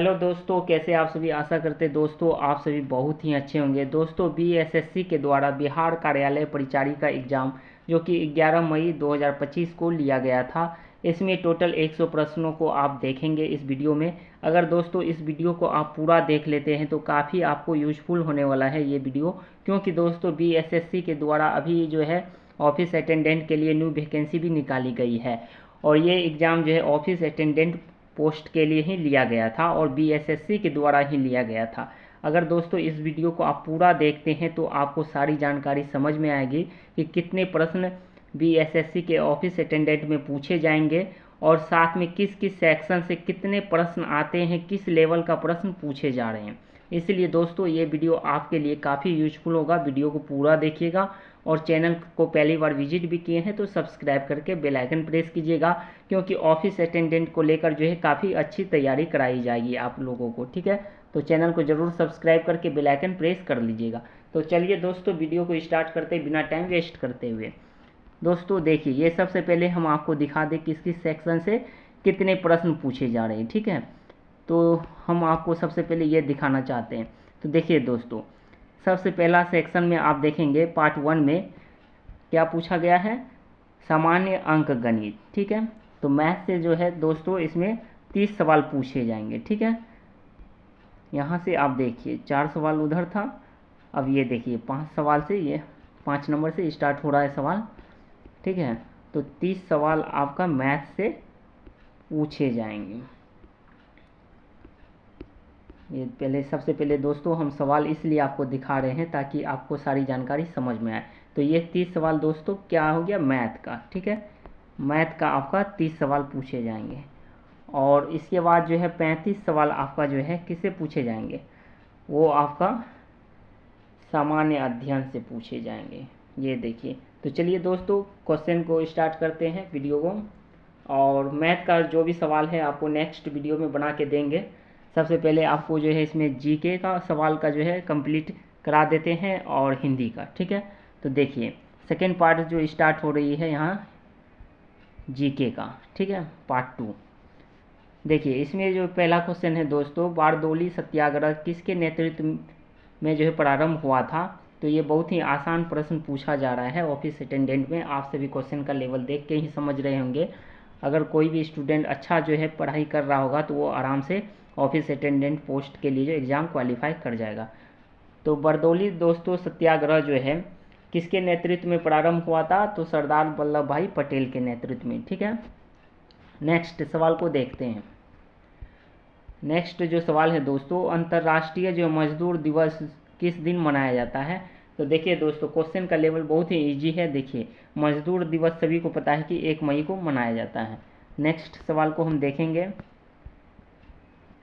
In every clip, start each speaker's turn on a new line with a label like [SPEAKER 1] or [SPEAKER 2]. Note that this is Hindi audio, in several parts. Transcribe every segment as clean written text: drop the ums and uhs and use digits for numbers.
[SPEAKER 1] हेलो दोस्तों, कैसे आप सभी। आशा करते दोस्तों आप सभी बहुत ही अच्छे होंगे। दोस्तों बीएसएससी के द्वारा बिहार कार्यालय परिचारी का एग्ज़ाम जो कि 11 मई 2025 को लिया गया था, इसमें टोटल 100 प्रश्नों को आप देखेंगे इस वीडियो में। अगर दोस्तों इस वीडियो को आप पूरा देख लेते हैं तो काफ़ी आपको यूजफुल होने वाला है ये वीडियो, क्योंकि दोस्तों बीएसएससी के द्वारा अभी जो है ऑफिस अटेंडेंट के लिए न्यू वैकेंसी भी निकाली गई है और ये एग्ज़ाम जो है ऑफिस अटेंडेंट पोस्ट के लिए ही लिया गया था और बीएसएससी के द्वारा ही लिया गया था। अगर दोस्तों इस वीडियो को आप पूरा देखते हैं तो आपको सारी जानकारी समझ में आएगी कि कितने प्रश्न बीएसएससी के ऑफिस अटेंडेंट में पूछे जाएंगे और साथ में किस किस सेक्शन से कितने प्रश्न आते हैं, किस लेवल का प्रश्न पूछे जा रहे हैं। इसलिए दोस्तों ये वीडियो आपके लिए काफ़ी यूजफुल होगा। वीडियो को पूरा देखिएगा और चैनल को पहली बार विजिट भी किए हैं तो सब्सक्राइब करके बेल आइकन प्रेस कीजिएगा, क्योंकि ऑफिस अटेंडेंट को लेकर जो है काफ़ी अच्छी तैयारी कराई जाएगी आप लोगों को। ठीक है, तो चैनल को ज़रूर सब्सक्राइब करके बेल आइकन प्रेस कर लीजिएगा। तो चलिए दोस्तों वीडियो को स्टार्ट करते बिना टाइम वेस्ट करते हुए। दोस्तों देखिए, ये सबसे पहले हम आपको दिखा दें किस किस सेक्शन से कितने प्रश्न पूछे जा रहे हैं। ठीक है, तो हम आपको सबसे पहले ये दिखाना चाहते हैं। तो देखिए दोस्तों, सबसे पहला सेक्शन में आप देखेंगे पार्ट 1 में क्या पूछा गया है, सामान्य अंक गणित। ठीक है, तो मैथ से जो है दोस्तों इसमें 30 सवाल पूछे जाएंगे। ठीक है, यहाँ से आप देखिए 4 सवाल उधर था, अब ये देखिए 5 सवाल से, ये 5 नंबर से स्टार्ट हो रहा है सवाल। ठीक है, तो 30 सवाल आपका मैथ से पूछे जाएंगे। ये पहले सबसे पहले दोस्तों हम सवाल इसलिए आपको दिखा रहे हैं ताकि आपको सारी जानकारी समझ में आए। तो ये 30 सवाल दोस्तों क्या हो गया, मैथ का। ठीक है, मैथ का आपका 30 सवाल पूछे जाएंगे और इसके बाद जो है 35 सवाल आपका जो है किससे पूछे जाएंगे, वो आपका सामान्य अध्ययन से पूछे जाएंगे। ये देखिए, तो चलिए दोस्तों क्वेश्चन को स्टार्ट करते हैं वीडियो को। और मैथ का जो भी सवाल है आपको नेक्स्ट वीडियो में बना के देंगे। सबसे पहले आपको जो है इसमें जीके का सवाल का जो है कंप्लीट करा देते हैं और हिंदी का। ठीक है, तो देखिए सेकेंड पार्ट जो स्टार्ट हो रही है यहाँ जीके का। ठीक है, पार्ट 2। देखिए इसमें जो पहला क्वेश्चन है दोस्तों, बारदोली सत्याग्रह किसके नेतृत्व में जो है प्रारंभ हुआ था। तो ये बहुत ही आसान प्रश्न पूछा जा रहा है ऑफिस अटेंडेंट में। आप सभी क्वेश्चन का लेवल देख के ही समझ रहे होंगे। अगर कोई भी स्टूडेंट अच्छा जो है पढ़ाई कर रहा होगा तो वो आराम से ऑफिस अटेंडेंट पोस्ट के लिए जो एग्ज़ाम क्वालिफाई कर जाएगा। तो बारदोली दोस्तों सत्याग्रह जो है किसके नेतृत्व में प्रारंभ हुआ था, तो सरदार वल्लभ भाई पटेल के नेतृत्व में। ठीक है, नेक्स्ट सवाल को देखते हैं। नेक्स्ट जो सवाल है दोस्तों, अंतर्राष्ट्रीय जो मजदूर दिवस किस दिन मनाया जाता है। तो देखिए दोस्तों क्वेश्चन का लेवल बहुत ही इजी है। देखिए मजदूर दिवस सभी को पता है कि 1 मई को मनाया जाता है। नेक्स्ट सवाल को हम देखेंगे।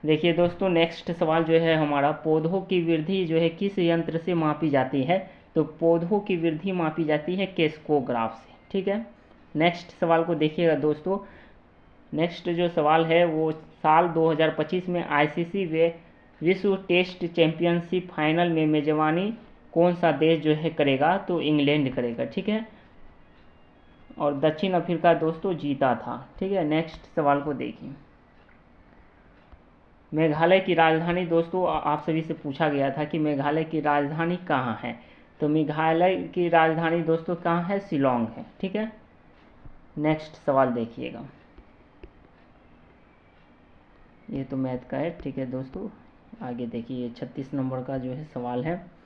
[SPEAKER 1] देखिए दोस्तों नेक्स्ट सवाल जो है हमारा, पौधों की वृद्धि जो है किस यंत्र से मापी जाती है। तो पौधों की वृद्धि मापी जाती है केस्कोग्राफ से। ठीक है, नेक्स्ट सवाल को देखिएगा दोस्तों। नेक्स्ट जो सवाल है वो साल 2025 में आईसीसी विश्व टेस्ट चैंपियनशिप फाइनल में मेजबानी कौन सा देश जो है करेगा, तो इंग्लैंड करेगा। ठीक है, और दक्षिण अफ्रीका दोस्तों जीता था। ठीक है, नेक्स्ट सवाल को देखिए। मेघालय की राजधानी दोस्तों आप सभी से पूछा गया था कि मेघालय की राजधानी कहाँ है। तो मेघालय की राजधानी दोस्तों कहाँ है, शिलोंग है। ठीक है, नेक्स्ट सवाल देखिएगा। ये तो मैथ का है। ठीक है दोस्तों, आगे देखिए 36 नंबर का जो है सवाल है।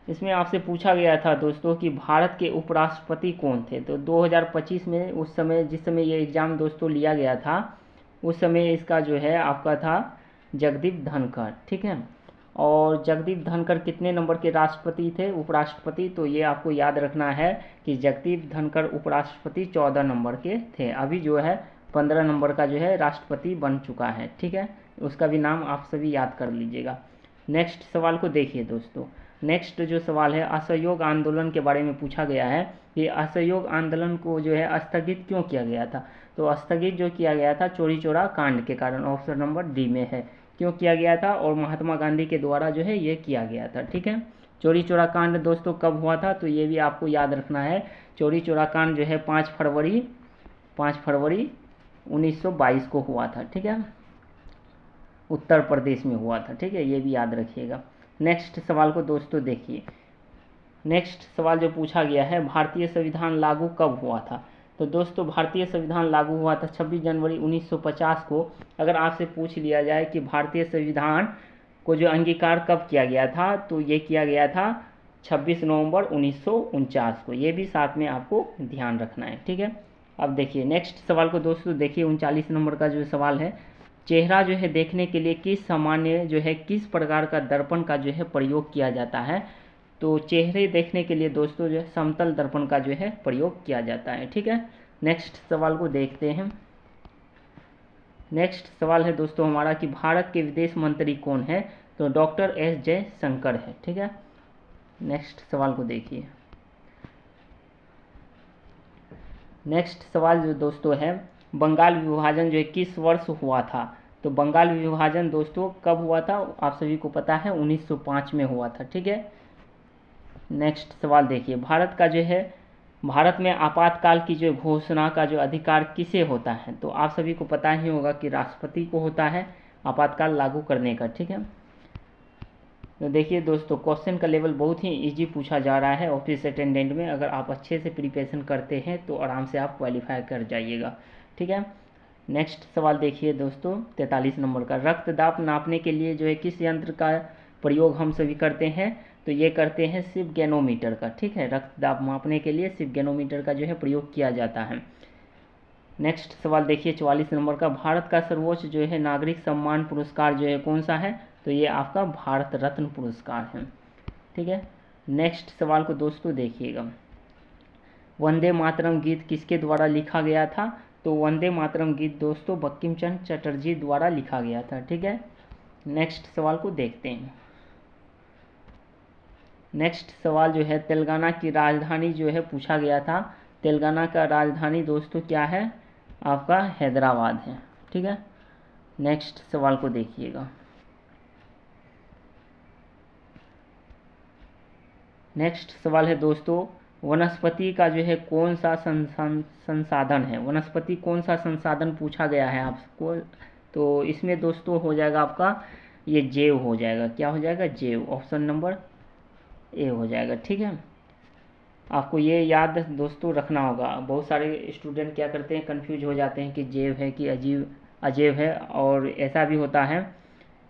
[SPEAKER 1] इसमें आपसे पूछा गया था दोस्तों कि भारत के उपराष्ट्रपति कौन थे। तो 2025 में उस समय जिस समय ये एग्ज़ाम दोस्तों लिया गया था उस समय इसका जो है आपका था जगदीप धनखड़। ठीक है, और जगदीप धनखड़ कितने नंबर के राष्ट्रपति थे, उपराष्ट्रपति। तो ये आपको याद रखना है कि जगदीप धनखड़ उपराष्ट्रपति 14 नंबर के थे। अभी जो है 15 नंबर का जो है राष्ट्रपति बन चुका है। ठीक है, उसका भी नाम आप सभी याद कर लीजिएगा। नेक्स्ट सवाल को देखिए दोस्तों। नेक्स्ट जो सवाल है, असहयोग आंदोलन के बारे में पूछा गया है कि असहयोग आंदोलन को जो है स्थगित क्यों किया गया था। तो स्थगित जो किया गया था चौरी चौरा कांड के कारण, ऑप्शन नंबर डी में है क्यों किया गया था, और महात्मा गांधी के द्वारा जो है ये किया गया था। ठीक है, चौरी चौरा कांड दोस्तों कब हुआ था, तो ये भी आपको याद रखना है। चौरी चौरा कांड जो है 5 फरवरी 1922 को हुआ था। ठीक है, उत्तर प्रदेश में हुआ था। ठीक है, ये भी याद रखिएगा। नेक्स्ट सवाल को दोस्तों देखिए। नेक्स्ट सवाल जो पूछा गया है, भारतीय संविधान लागू कब हुआ था। तो दोस्तों भारतीय संविधान लागू हुआ था 26 जनवरी 1950 को। अगर आपसे पूछ लिया जाए कि भारतीय संविधान को जो अंगीकार कब किया गया था, तो ये किया गया था 26 नवंबर 1949 को। ये भी साथ में आपको ध्यान रखना है। ठीक है, अब देखिए नेक्स्ट सवाल को दोस्तों देखिए। 39 नंबर का जो सवाल है, चेहरा जो है देखने के लिए किस सामान्य जो है किस प्रकार का दर्पण का जो है प्रयोग किया जाता है। तो चेहरे देखने के लिए दोस्तों जो है समतल दर्पण का जो है प्रयोग किया जाता है। ठीक है, नेक्स्ट सवाल को देखते हैं। नेक्स्ट सवाल है दोस्तों हमारा कि भारत के विदेश मंत्री कौन है। तो डॉक्टर एस जयशंकर है। ठीक है, नेक्स्ट सवाल को देखिए। नेक्स्ट सवाल जो दोस्तों है, बंगाल विभाजन जो है किस वर्ष हुआ था। तो बंगाल विभाजन दोस्तों कब हुआ था, आप सभी को पता है 1905 में हुआ था। ठीक है, नेक्स्ट सवाल देखिए। भारत में आपातकाल की जो घोषणा का जो अधिकार किसे होता है। तो आप सभी को पता ही होगा कि राष्ट्रपति को होता है आपातकाल लागू करने का। ठीक है, तो देखिए दोस्तों क्वेश्चन का लेवल बहुत ही इजी पूछा जा रहा है ऑफिस अटेंडेंट में। अगर आप अच्छे से प्रिपरेशन करते हैं तो आराम से आप क्वालिफाई कर जाइएगा। ठीक है, नेक्स्ट सवाल देखिए दोस्तों 43 नंबर का, रक्तदाब नापने के लिए जो है किस यंत्र का प्रयोग हम सभी करते हैं। तो ये करते हैं स्फिगेनोमीटर का। ठीक है, रक्तदाब मापने के लिए स्फिगेनोमीटर का जो है प्रयोग किया जाता है। नेक्स्ट सवाल देखिए 44 नंबर का, भारत का सर्वोच्च जो है नागरिक सम्मान पुरस्कार जो है कौन सा है। तो ये आपका भारत रत्न पुरस्कार है। ठीक है, नेक्स्ट सवाल को दोस्तों देखिएगा, वंदे मातरम गीत किसके द्वारा लिखा गया था। तो वंदे मातरम गीत दोस्तों बंकिम चंद्र चटर्जी द्वारा लिखा गया था। ठीक है, नेक्स्ट सवाल को देखते हैं। नेक्स्ट सवाल जो है तेलंगाना की राजधानी जो है पूछा गया था। तेलंगाना का राजधानी दोस्तों क्या है, आपका हैदराबाद है। ठीक है, नेक्स्ट सवाल को देखिएगा। नेक्स्ट सवाल है दोस्तों, वनस्पति का जो है कौन सा संसाधन है। वनस्पति कौन सा संसाधन पूछा गया है आपको। तो इसमें दोस्तों हो जाएगा आपका ये जैव हो जाएगा। क्या हो जाएगा, जैव। ऑप्शन नंबर ए हो जाएगा। ठीक है, आपको ये याद दोस्तों रखना होगा। बहुत सारे स्टूडेंट क्या करते हैं, कंफ्यूज हो जाते हैं कि जैव है कि अजैव है। और ऐसा भी होता है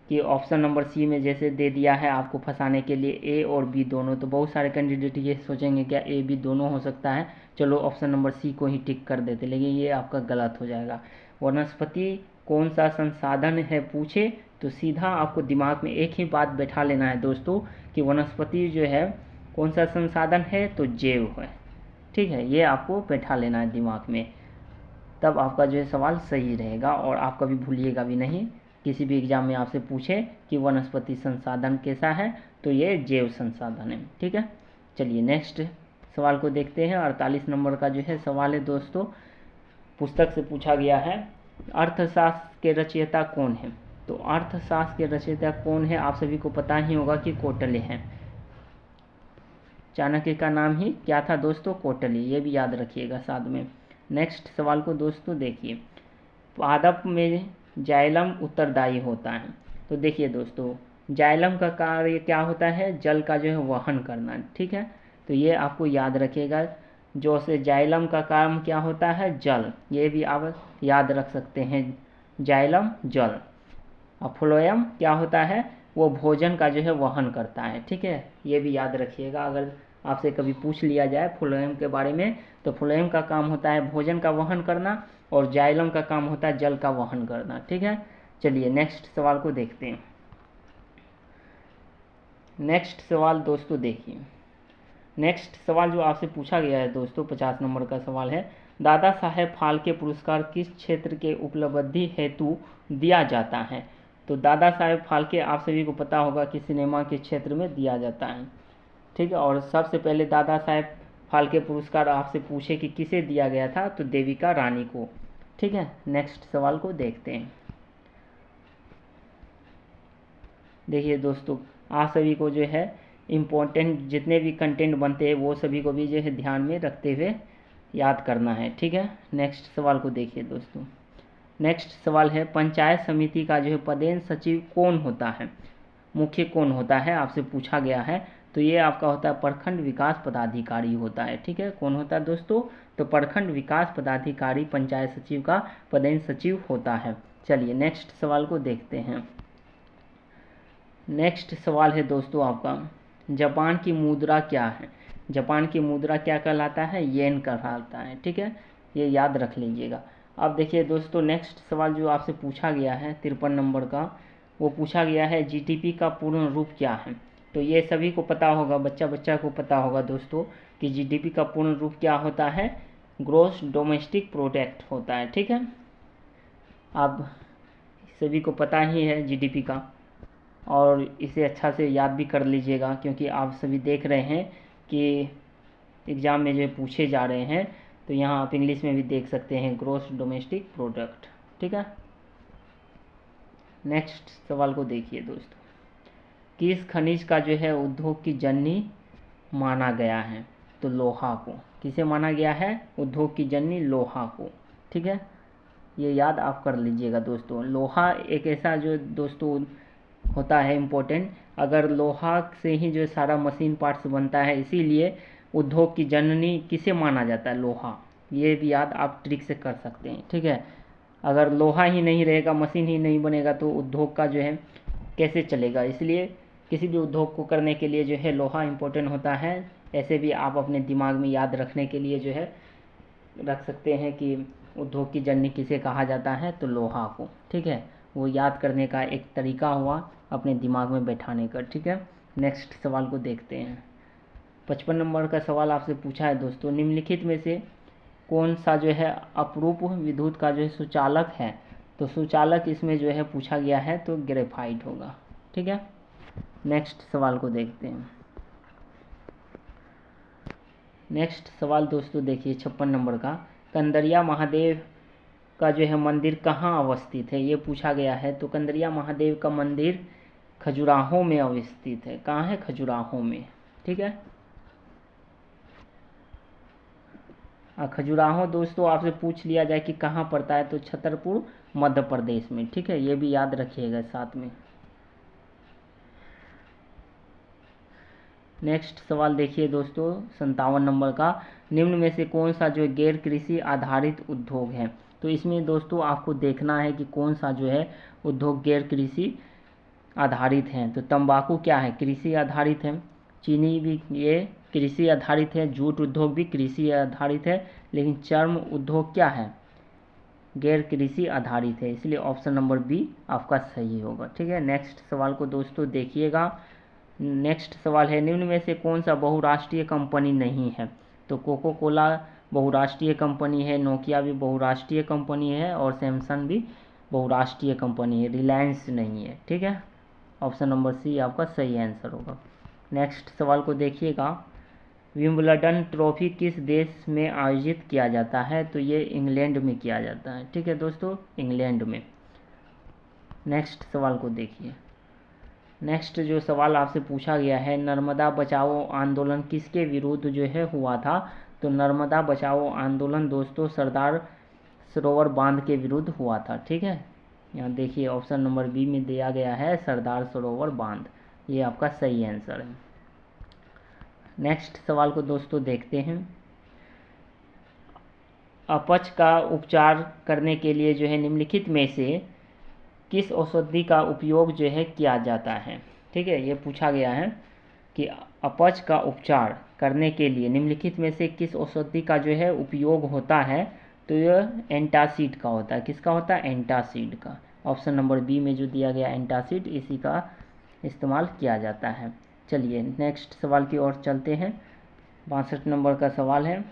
[SPEAKER 1] कि ऑप्शन नंबर सी में जैसे दे दिया है आपको फंसाने के लिए ए और बी दोनों। तो बहुत सारे कैंडिडेट ये सोचेंगे क्या ए बी दोनों हो सकता है, चलो ऑप्शन नंबर सी को ही टिक कर देते, लेकिन ये आपका गलत हो जाएगा। वनस्पति कौन सा संसाधन है पूछे तो सीधा आपको दिमाग में एक ही बात बैठा लेना है दोस्तों कि वनस्पति जो है कौन सा संसाधन है, तो जैव है। ठीक है, ये आपको बैठा लेना है दिमाग में, तब आपका जो है सवाल सही रहेगा और आप कभी भूलिएगा भी नहीं। किसी भी एग्जाम में आपसे पूछे कि वनस्पति संसाधन कैसा है, तो ये जैव संसाधन है। ठीक है, चलिए नेक्स्ट सवाल को देखते हैं। 48 नंबर का जो है सवाल है दोस्तों, पुस्तक से पूछा गया है, अर्थशास्त्र के रचयिता कौन है। तो अर्थशास्त्र के रचयिता कौन है, आप सभी को पता ही होगा कि कौटिल्य हैं। चाणक्य का नाम ही क्या था दोस्तों, कौटिल्य। ये भी याद रखिएगा साथ में। नेक्स्ट सवाल को दोस्तों देखिए, पादप में जाइलम उत्तरदायी होता है। तो देखिए दोस्तों जाइलम का कार्य क्या होता है, जल का जो है वहन करना। ठीक है, तो ये आपको याद रखिएगा। जो से जाइलम का काम क्या होता है, जल। ये भी आप याद रख सकते हैं, जाइलम जल। और फ्लोएम क्या होता है, वो भोजन का जो है वहन करता है। ठीक है, ये भी याद रखिएगा। अगर आपसे कभी पूछ लिया जाए फ्लोएम के बारे में, तो फ्लोएम का काम होता है भोजन का वहन करना और जाइलम का काम होता है जल का वहन करना। ठीक है, चलिए नेक्स्ट सवाल को देखते हैं। नेक्स्ट सवाल दोस्तों देखिए, नेक्स्ट सवाल जो आपसे पूछा गया है दोस्तों 50 नंबर का सवाल है, दादा साहेब फाल्के पुरस्कार किस क्षेत्र के उपलब्धि हेतु दिया जाता है। तो दादा साहेब फाल्के आप सभी को पता होगा कि सिनेमा के क्षेत्र में दिया जाता है। ठीक है, और सबसे पहले दादा साहेब फाल्के पुरस्कार आपसे पूछे कि किसे दिया गया था, तो देविका रानी को। ठीक है, नेक्स्ट सवाल को देखते हैं। देखिए दोस्तों आप सभी को जो है इम्पोर्टेंट जितने भी कंटेंट बनते हैं वो सभी को भी जो है ध्यान में रखते हुए याद करना है। ठीक है, नेक्स्ट सवाल को देखिए दोस्तों। नेक्स्ट सवाल है, पंचायत समिति का जो है पदेन सचिव कौन होता है, मुख्य कौन होता है, आपसे पूछा गया है। तो ये आपका होता है प्रखंड विकास पदाधिकारी होता है। ठीक है, कौन होता है दोस्तों, तो प्रखंड विकास पदाधिकारी पंचायत सचिव का पदेन सचिव होता है। चलिए नेक्स्ट सवाल को देखते हैं। नेक्स्ट सवाल है दोस्तों आपका, जापान की मुद्रा क्या है, जापान की मुद्रा क्या कहलाता है, येन कहलाता है। ठीक है, ये याद रख लीजिएगा। अब देखिए दोस्तों, नेक्स्ट सवाल जो आपसे पूछा गया है 53 नंबर का, वो पूछा गया है जीडीपी का पूर्ण रूप क्या है। तो ये सभी को पता होगा, बच्चा को पता होगा दोस्तों कि जीडीपी का पूर्ण रूप क्या होता है, ग्रॉस डोमेस्टिक प्रोडक्ट होता है। ठीक है, आप सभी को पता ही है जीडीपी का, और इसे अच्छा से याद भी कर लीजिएगा, क्योंकि आप सभी देख रहे हैं कि एग्ज़ाम में जो पूछे जा रहे हैं। तो यहाँ आप इंग्लिश में भी देख सकते हैं, ग्रॉस डोमेस्टिक प्रोडक्ट। ठीक है, नेक्स्ट सवाल को देखिए दोस्तों, किस खनिज का जो है उद्योग की जननी माना गया है, तो लोहा को। किसे माना गया है, उद्योग की जननी लोहा को। ठीक है, ये याद आप कर लीजिएगा दोस्तों। लोहा एक ऐसा जो दोस्तों होता है इम्पोर्टेंट, अगर लोहा से ही जो सारा मशीन पार्ट्स बनता है, इसीलिए उद्योग की जननी किसे माना जाता है, लोहा। ये भी याद आप ट्रिक से कर सकते हैं। ठीक है, अगर लोहा ही नहीं रहेगा, मशीन ही नहीं बनेगा, तो उद्योग का जो है कैसे चलेगा। इसलिए किसी भी उद्योग को करने के लिए जो है लोहा इम्पोर्टेंट होता है। ऐसे भी आप अपने दिमाग में याद रखने के लिए जो है रख सकते हैं कि उद्योग की जननी किसे कहा जाता है, तो लोहा को। ठीक है, वो याद करने का एक तरीका हुआ अपने दिमाग में बैठाने का। ठीक है, नेक्स्ट सवाल को देखते हैं। 55 नंबर का सवाल आपसे पूछा है दोस्तों, निम्नलिखित में से कौन सा जो है अपरूप विद्युत का जो है सुचालक है, तो सुचालक इसमें जो है पूछा गया है, तो ग्रेफाइट होगा। ठीक है, नेक्स्ट सवाल को देखते हैं। नेक्स्ट सवाल दोस्तों देखिए 56 नंबर का, कंदरिया महादेव का जो है मंदिर कहाँ अवस्थित है, ये पूछा गया है। तो कंदरिया महादेव का मंदिर खजुराहो में अवस्थित है। कहाँ है, खजुराहो में। ठीक है, खजुराहो दोस्तों आपसे पूछ लिया जाए कि कहाँ पड़ता है, तो छतरपुर मध्य प्रदेश में। ठीक है, ये भी याद रखिएगा साथ में। नेक्स्ट सवाल देखिए दोस्तों 57 नंबर का, निम्न में से कौन सा जो गैर कृषि आधारित उद्योग है। तो इसमें दोस्तों आपको देखना है कि कौन सा जो है उद्योग गैर कृषि आधारित हैं। तो तंबाकू क्या है, कृषि आधारित है। चीनी भी ये कृषि आधारित है। जूट उद्योग भी कृषि आधारित है। लेकिन चर्म उद्योग क्या है, गैर कृषि आधारित है। इसलिए ऑप्शन नंबर बी आपका सही होगा। ठीक है, नेक्स्ट सवाल को दोस्तों देखिएगा। नेक्स्ट सवाल है, निम्न में से कौन सा बहुराष्ट्रीय कंपनी नहीं है। तो कोको कोला बहुराष्ट्रीय कंपनी है, नोकिया भी बहुराष्ट्रीय कंपनी है, और सैमसंग भी बहुराष्ट्रीय कंपनी है, रिलायंस नहीं है। ठीक है, ऑप्शन नंबर सी आपका सही आंसर होगा। नेक्स्ट सवाल को देखिएगा, विंबलडन ट्रॉफी किस देश में आयोजित किया जाता है। तो ये इंग्लैंड में किया जाता है। ठीक है दोस्तों, इंग्लैंड में। नेक्स्ट सवाल को देखिए। नेक्स्ट जो सवाल आपसे पूछा गया है, नर्मदा बचाओ आंदोलन किसके विरुद्ध जो है हुआ था। तो नर्मदा बचाओ आंदोलन दोस्तों सरदार सरोवर बांध के विरुद्ध हुआ था। ठीक है, यहाँ देखिए ऑप्शन नंबर बी में दिया गया है सरदार सरोवर बांध, ये आपका सही आंसर है। नेक्स्ट सवाल को दोस्तों देखते हैं, अपच का उपचार करने के लिए जो है निम्नलिखित में से किस औषधि का उपयोग जो है किया जाता है। ठीक है, ये पूछा गया है कि अपच का उपचार करने के लिए निम्नलिखित में से किस औषधि का जो है उपयोग होता है। तो यह एंटासिड का होता है। किसका होता है, एंटासिड का। ऑप्शन नंबर बी में जो दिया गया एंटासिड, इसी का इस्तेमाल किया जाता है। चलिए नेक्स्ट सवाल की ओर चलते हैं। 62 नंबर का सवाल है,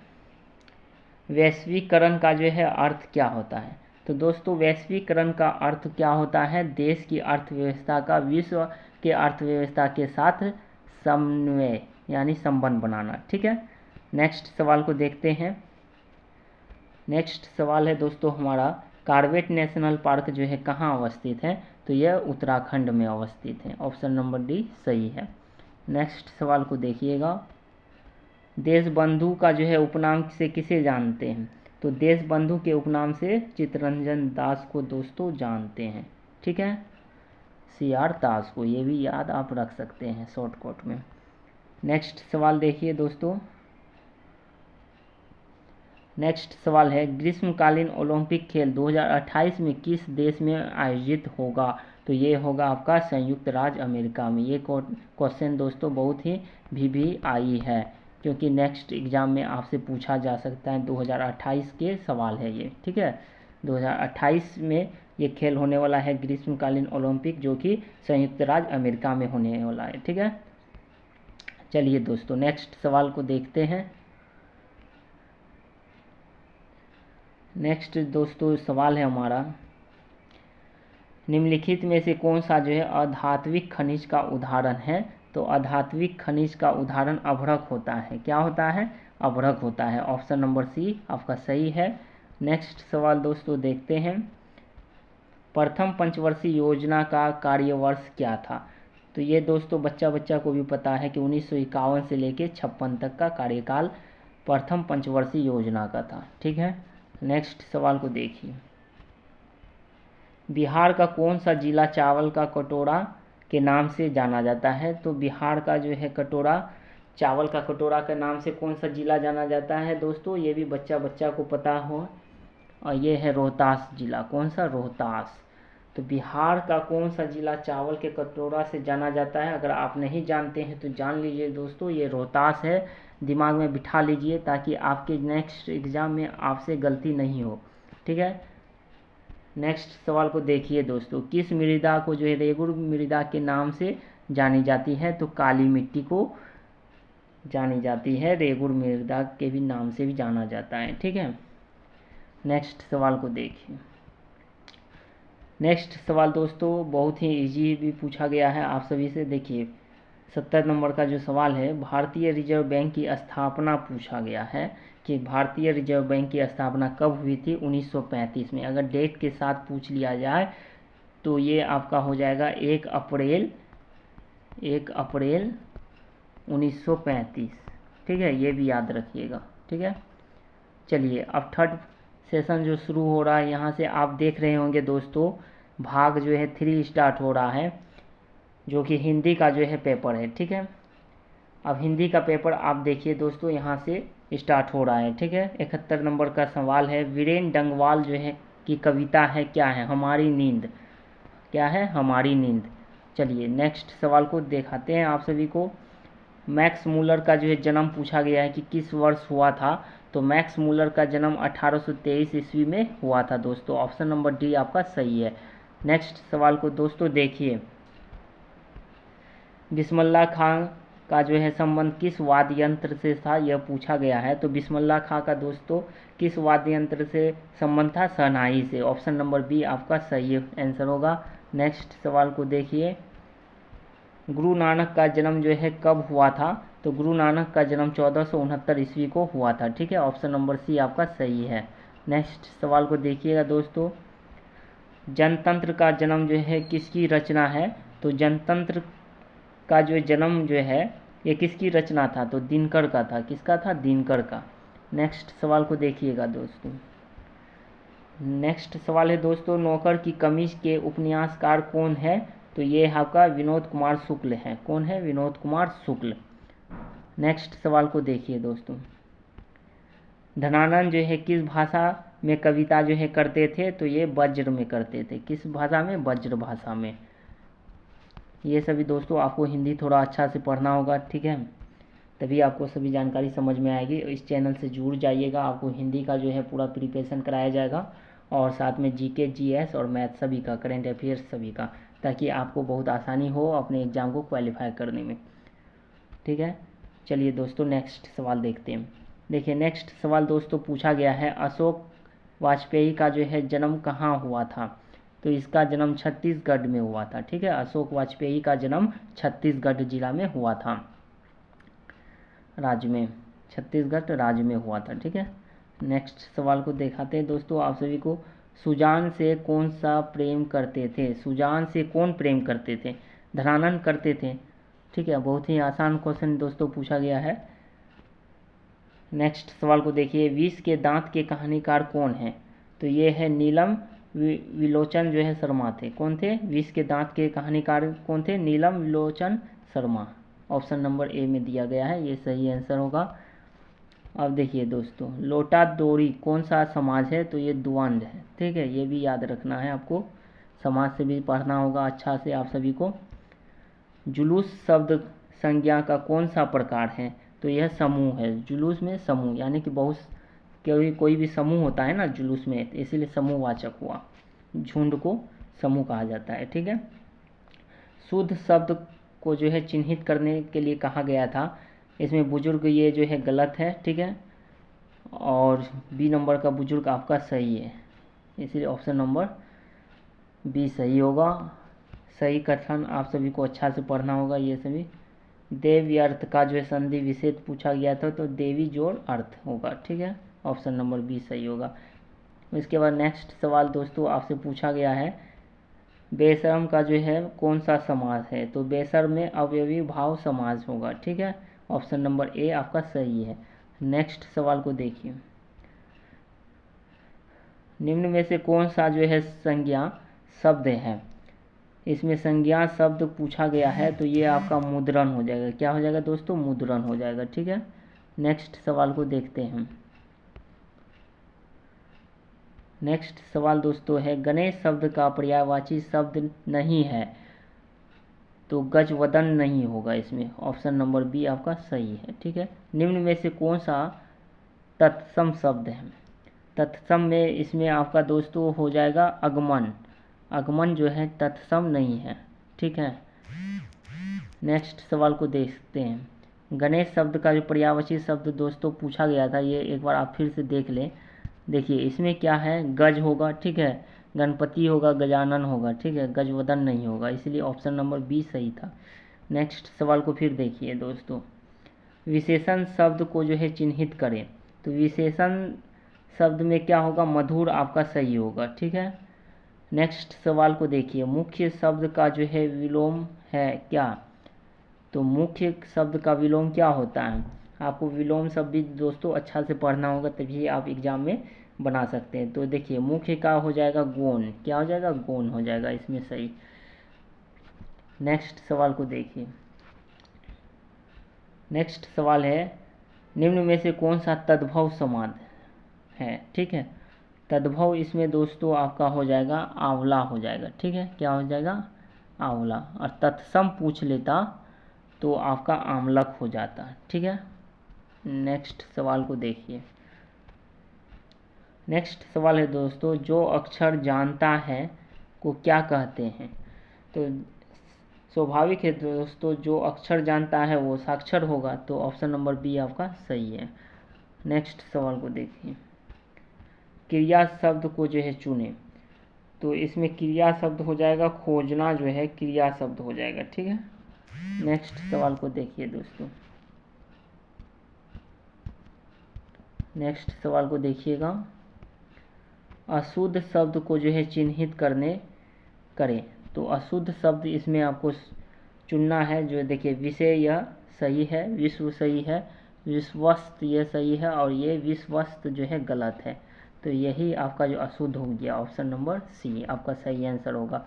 [SPEAKER 1] वैश्वीकरण का जो है अर्थ क्या होता है। तो दोस्तों वैश्वीकरण का अर्थ क्या होता है, देश की अर्थव्यवस्था का विश्व के अर्थव्यवस्था के साथ समन्वय यानी संबंध बनाना। ठीक है, नेक्स्ट सवाल को देखते हैं। नेक्स्ट सवाल है दोस्तों हमारा, कॉर्बेट नेशनल पार्क जो है कहाँ अवस्थित है। तो यह उत्तराखंड में अवस्थित है। ऑप्शन नंबर डी सही है। नेक्स्ट सवाल को देखिएगा, देशबंधु का जो है उपनाम से किसे जानते हैं। तो देशबंधु के उपनाम से चित्तरंजन दास को दोस्तों जानते हैं, ठीक है, CR दास को, ये भी याद आप रख सकते हैं शॉर्टकट में। नेक्स्ट सवाल देखिए दोस्तों, नेक्स्ट सवाल है ग्रीष्मकालीन ओलंपिक खेल 2028 में किस देश में आयोजित होगा? तो ये होगा आपका संयुक्त राज्य अमेरिका में। ये क्वेश्चन दोस्तों बहुत ही VVI है, क्योंकि नेक्स्ट एग्जाम में आपसे पूछा जा सकता है, 2028 के सवाल है ये, ठीक है। 2028 में ये खेल होने वाला है ग्रीष्मकालीन ओलंपिक, जो कि संयुक्त राज्य अमेरिका में होने वाला है, ठीक है। चलिए दोस्तों नेक्स्ट सवाल को देखते हैं। नेक्स्ट दोस्तों सवाल है हमारा, निम्नलिखित में से कौन सा जो है अधात्विक खनिज का उदाहरण है? तो अधात्विक खनिज का उदाहरण अभ्रक होता है। क्या होता है? अभ्रक होता है। ऑप्शन नंबर C आपका सही है। नेक्स्ट सवाल दोस्तों देखते हैं, प्रथम पंचवर्षीय योजना का कार्यवर्ष क्या था? तो ये दोस्तों बच्चा को भी पता है कि 1951 से लेके 56 तक का कार्यकाल प्रथम पंचवर्षीय योजना का था, ठीक है। नेक्स्ट सवाल को देखिए, बिहार का कौन सा जिला चावल का कटोरा के नाम से जाना जाता है? तो बिहार का जो है कटोरा, चावल का कटोरा के नाम से कौन सा जिला जाना जाता है दोस्तों? ये भी बच्चा को पता हो, और ये है रोहतास जिला। कौन सा? रोहतास। तो बिहार का कौन सा जिला चावल के कटोरा से जाना जाता है? अगर आप नहीं जानते हैं तो जान लीजिए दोस्तों, ये रोहतास है। दिमाग में बिठा लीजिए ताकि आपके नेक्स्ट एग्ज़ाम में आपसे गलती नहीं हो, ठीक है। नेक्स्ट सवाल को देखिए दोस्तों, किस मृदा को जो है रेगुड़ मृदा के नाम से जानी जाती है? तो काली मिट्टी को जानी जाती है, रेगुड़ मृदा के भी नाम से भी जाना जाता है, ठीक है। नेक्स्ट सवाल को देखिए, नेक्स्ट सवाल दोस्तों बहुत ही इजी भी पूछा गया है आप सभी से। देखिए 70 नंबर का जो सवाल है, भारतीय रिजर्व बैंक की स्थापना पूछा गया है कि भारतीय रिजर्व बैंक की स्थापना कब हुई थी? 1935 में। अगर डेट के साथ पूछ लिया जाए तो ये आपका हो जाएगा 1 अप्रैल 1935, ठीक है, ये भी याद रखिएगा, ठीक है। चलिए अब थर्ड सेशन जो शुरू हो रहा है, यहाँ से आप देख रहे होंगे दोस्तों, भाग जो है 3 स्टार्ट हो रहा है, जो कि हिंदी का जो है पेपर है, ठीक है। अब हिंदी का पेपर आप देखिए दोस्तों, यहाँ से स्टार्ट हो रहा है, ठीक है। 71 नंबर का सवाल है, वीरेन डंगवाल जो है की कविता है, क्या है? हमारी नींद। क्या है? हमारी नींद। चलिए नेक्स्ट सवाल को दिखाते हैं आप सभी को। मैक्स मूलर का जो है जन्म पूछा गया है कि किस वर्ष हुआ था? तो मैक्स मूलर का जन्म 1823 ईस्वी में हुआ था दोस्तों। ऑप्शन नंबर D आपका सही है। नेक्स्ट सवाल को दोस्तों देखिए, बिस्मिल्लाह खां का जो है संबंध किस वाद्य यंत्र से था? यह पूछा गया है। तो बिस्मिल्लाह खां का दोस्तों किस वाद्य यंत्र से संबंध था? शहनाई से। ऑप्शन नंबर B आपका सही आंसर होगा। नेक्स्ट सवाल को देखिए, गुरु नानक का जन्म जो है कब हुआ था? तो गुरु नानक का जन्म 1469 ईस्वी को हुआ था, ठीक है। ऑप्शन नंबर C आपका सही है। नेक्स्ट सवाल को देखिएगा दोस्तों, जनतंत्र का जन्म जो है किसकी रचना है? तो जनतंत्र का जो जन्म जो है ये किसकी रचना था? तो दिनकर का था। किसका था? दिनकर का। नेक्स्ट सवाल को देखिएगा दोस्तों, नेक्स्ट सवाल है दोस्तों, नौकर की कमीज के उपन्यासकार कौन है? तो ये आपका विनोद कुमार शुक्ल है। कौन है? विनोद कुमार शुक्ल। नेक्स्ट सवाल को देखिए दोस्तों, धनानंद जो है किस भाषा में कविता जो है करते थे? तो ये वज्र में करते थे। किस भाषा में? वज्र भाषा में। ये सभी दोस्तों आपको हिंदी थोड़ा अच्छा से पढ़ना होगा, ठीक है, तभी आपको सभी जानकारी समझ में आएगी। इस चैनल से जुड़ जाइएगा, आपको हिंदी का जो है पूरा प्रिपरेशन कराया जाएगा, और साथ में GK GS और मैथ सभी का, करेंट अफेयर्स सभी का, ताकि आपको बहुत आसानी हो अपने एग्ज़ाम को क्वालिफाई करने में, ठीक है। चलिए दोस्तों नेक्स्ट सवाल देखते हैं। देखिए नेक्स्ट सवाल दोस्तों पूछा गया है, अशोक वाजपेयी का जो है जन्म कहाँ हुआ था? तो इसका जन्म छत्तीसगढ़ में हुआ था, ठीक है। अशोक वाजपेयी का जन्म छत्तीसगढ़ जिला में हुआ था, राज्य में, छत्तीसगढ़ राज्य में हुआ था, ठीक है। नेक्स्ट सवाल को दिखाते हैं दोस्तों आप सभी को, सुजान से कौन सा प्रेम करते थे? सुजान से कौन प्रेम करते थे? धनानंद करते थे, ठीक है। बहुत ही आसान क्वेश्चन दोस्तों पूछा गया है। नेक्स्ट सवाल को देखिए, विष के दांत के कहानीकार कौन है? तो ये है नीलम विलोचन जो है शर्मा थे। कौन थे? विष के दांत के कहानीकार कौन थे? नीलम विलोचन शर्मा। ऑप्शन नंबर ए में दिया गया है, ये सही आंसर होगा। अब देखिए दोस्तों, लोटा डोरी कौन सा समाज है? तो ये द्वंद है, ठीक है, ये भी याद रखना है आपको, समाज से भी पढ़ना होगा अच्छा से आप सभी को। जुलूस शब्द संज्ञा का कौन सा प्रकार है? तो यह समूह है। जुलूस में समूह, यानी कि बहुत कोई भी समूह होता है ना जुलूस में, इसीलिए समूहवाचक हुआ। झुंड को समूह कहा जाता है, ठीक है। शुद्ध शब्द को जो है चिन्हित करने के लिए कहा गया था, इसमें बुजुर्ग ये जो है गलत है, ठीक है, और बी नंबर का बुजुर्ग आपका सही है, इसलिए ऑप्शन नंबर बी सही होगा। सही कथन आप सभी को अच्छा से पढ़ना होगा ये सभी। देव अर्थ का जो है संधि विशेष पूछा गया था, तो देवी जोड़ अर्थ होगा, ठीक है, ऑप्शन नंबर बी सही होगा। इसके बाद नेक्स्ट सवाल दोस्तों आपसे पूछा गया है, बेशर्म का जो है कौन सा समाज है? तो बेशर्म में अवयवी भाव समाज होगा, ठीक है, ऑप्शन नंबर ए आपका सही है। नेक्स्ट सवाल को देखिए, निम्न में से कौन सा जो है संज्ञा शब्द है? इसमें संज्ञा शब्द पूछा गया है, तो ये आपका मुद्रण हो जाएगा। क्या हो जाएगा दोस्तों? मुद्रण हो जाएगा, ठीक है। नेक्स्ट सवाल को देखते हैं। नेक्स्ट सवाल दोस्तों है, गणेश शब्द का पर्यायवाची शब्द नहीं है, तो गजवदन नहीं होगा इसमें, ऑप्शन नंबर बी आपका सही है, ठीक है। निम्न में से कौन सा तत्सम शब्द है? तत्सम में इसमें आपका दोस्तों हो जाएगा अगमन। अगमन जो है तत्सम नहीं है, ठीक है। नेक्स्ट सवाल को देखते हैं। गणेश शब्द का जो पर्यायवाची शब्द दोस्तों पूछा गया था, ये एक बार आप फिर से देख लें। देखिए इसमें क्या है, गज होगा, ठीक है, गणपति होगा, गजानन होगा, ठीक है, गजवदन नहीं होगा, इसलिए ऑप्शन नंबर बी सही था। नेक्स्ट सवाल को फिर देखिए दोस्तों, विशेषण शब्द को जो है चिन्हित करें, तो विशेषण शब्द में क्या होगा? मधुर आपका सही होगा, ठीक है। नेक्स्ट सवाल को देखिए, मुख्य शब्द का जो है विलोम है क्या? तो मुख्य शब्द का विलोम क्या होता है? आपको विलोम शब्द भी दोस्तों अच्छा से पढ़ना होगा, तभी आप एग्जाम में बना सकते हैं। तो देखिए मुख्य का हो जाएगा गौण। क्या हो जाएगा? गौण हो जाएगा इसमें सही। नेक्स्ट सवाल को देखिए, नेक्स्ट सवाल है, निम्न में से कौन सा तद्भव समाज है? ठीक है, तद्भव इसमें दोस्तों आपका हो जाएगा आंवला हो जाएगा, ठीक है, क्या हो जाएगा? आंवला। और तत्सम पूछ लेता तो आपका आमलक हो जाता, ठीक है। नेक्स्ट सवाल को देखिए, नेक्स्ट सवाल है दोस्तों, जो अक्षर जानता है को क्या कहते हैं? तो स्वाभाविक है दोस्तों, जो अक्षर जानता है वो साक्षर होगा, तो ऑप्शन नंबर बी आपका सही है। नेक्स्ट सवाल को देखिए, क्रिया शब्द को जो है चुने, तो इसमें क्रिया शब्द हो जाएगा खोजना, जो है क्रिया शब्द हो जाएगा, ठीक है। नेक्स्ट सवाल को देखिए दोस्तों, नेक्स्ट सवाल को देखिएगा, अशुद्ध शब्द को जो है चिन्हित करें, तो अशुद्ध शब्द इसमें आपको चुनना है। जो देखिए, विषय यह सही है, विश्व सही है, विश्वस्त ये सही है, और ये विश्वस्त जो है गलत है, तो यही आपका जो अशुद्ध हो गया, ऑप्शन नंबर सी आपका सही आंसर होगा।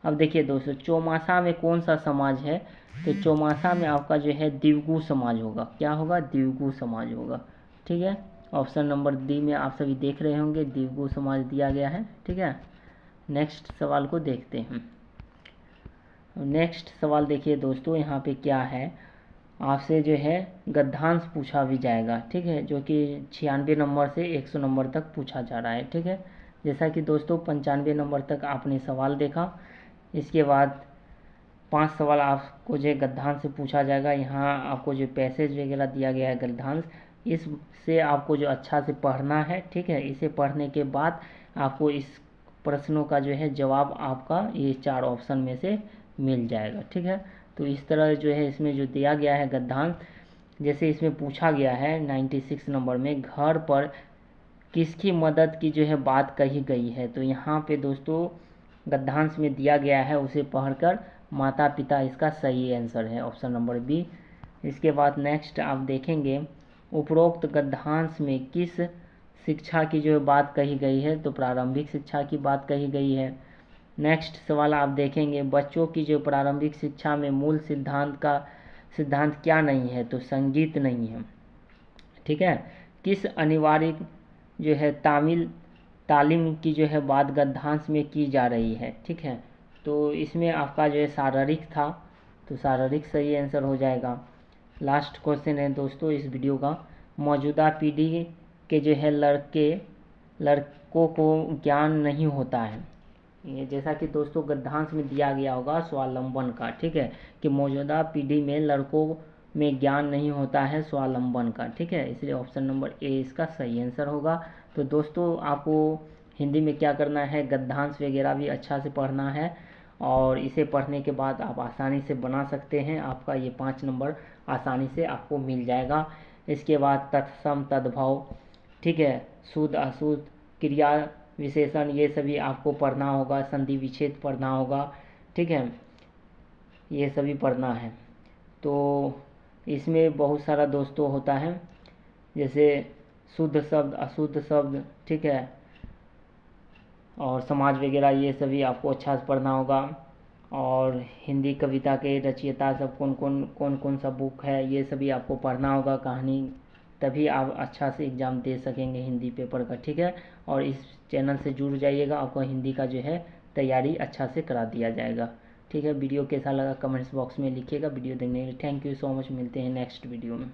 [SPEAKER 1] अब देखिए दोस्तों, चौमासा में कौन सा समाज है? तो चौमासा में आपका जो है द्विगु समाज होगा। क्या होगा? द्विगु समाज होगा, ठीक है। ऑप्शन नंबर डी में आप सभी देख रहे होंगे, द्विगु समाज दिया गया है, ठीक है। नेक्स्ट सवाल को देखते हैं। नेक्स्ट सवाल देखिए दोस्तों, यहाँ पे क्या है, आपसे जो है गद्यांश पूछा भी जाएगा, ठीक है, जो कि 96 नंबर से 100 नंबर तक पूछा जा रहा है, ठीक है। जैसा कि दोस्तों 95 नंबर तक आपने सवाल देखा, इसके बाद 5 सवाल आपको जो गद्यांश से पूछा जाएगा। यहाँ आपको जो पैसेज वगैरह दिया गया है गद्यांश, इससे आपको जो अच्छा से पढ़ना है, ठीक है। इसे पढ़ने के बाद आपको इस प्रश्नों का जो है जवाब आपका ये 4 ऑप्शन में से मिल जाएगा, ठीक है। तो इस तरह जो है इसमें जो दिया गया है गद्यांश, जैसे इसमें पूछा गया है 96 नंबर में, घर पर किसकी मदद की जो है बात कही गई है, तो यहाँ पे दोस्तों गद्यांश में दिया गया है, उसे पढ़कर माता पिता इसका सही आंसर है, ऑप्शन नंबर बी। इसके बाद नेक्स्ट आप देखेंगे उपरोक्त गद्यांश में किस शिक्षा की जो है बात कही गई है? तो प्रारंभिक शिक्षा की बात कही गई है। नेक्स्ट सवाल आप देखेंगे, बच्चों की जो प्रारंभिक शिक्षा में मूल सिद्धांत क्या नहीं है? तो संगीत नहीं है। ठीक है। किस अनिवार्य जो है तालीम की जो है बात गद्यांश में की जा रही है? ठीक है, तो इसमें आपका जो है शारीरिक था, तो शारीरिक सही आंसर हो जाएगा। लास्ट क्वेश्चन है दोस्तों इस वीडियो का, मौजूदा पीढ़ी के जो है लड़कों को ज्ञान नहीं होता है। ये जैसा कि दोस्तों गद्यांश में दिया गया होगा स्वावलंबन का, ठीक है, कि मौजूदा पीढ़ी में लड़कों में ज्ञान नहीं होता है स्वावलंबन का। ठीक है, इसलिए ऑप्शन नंबर ए इसका सही आंसर होगा। तो दोस्तों आपको हिंदी में क्या करना है, गद्यांश वगैरह भी अच्छा से पढ़ना है, और इसे पढ़ने के बाद आप आसानी से बना सकते हैं। आपका ये 5 नंबर आसानी से आपको मिल जाएगा। इसके बाद तत्सम तद्भव, ठीक है, शुद्ध अशुद्ध, क्रिया विशेषण, ये सभी आपको पढ़ना होगा, संधि विच्छेद पढ़ना होगा। ठीक है, ये सभी पढ़ना है। तो इसमें बहुत सारा दोस्तों होता है, जैसे शुद्ध शब्द, अशुद्ध शब्द, ठीक है, और समाज वगैरह, ये सभी आपको अच्छा से पढ़ना होगा। और हिंदी कविता के रचयिता सब कौन कौन सा बुक है, ये सभी आपको पढ़ना होगा, कहानी, तभी आप अच्छा से एग्ज़ाम दे सकेंगे हिंदी पेपर का। ठीक है, और इस चैनल से जुड़ जाइएगा, आपको हिंदी का जो है तैयारी अच्छा से करा दिया जाएगा। ठीक है, वीडियो कैसा लगा कमेंट्स बॉक्स में लिखिएगा। वीडियो देखने के लिए थैंक यू सो मच, मिलते हैं नेक्स्ट वीडियो में।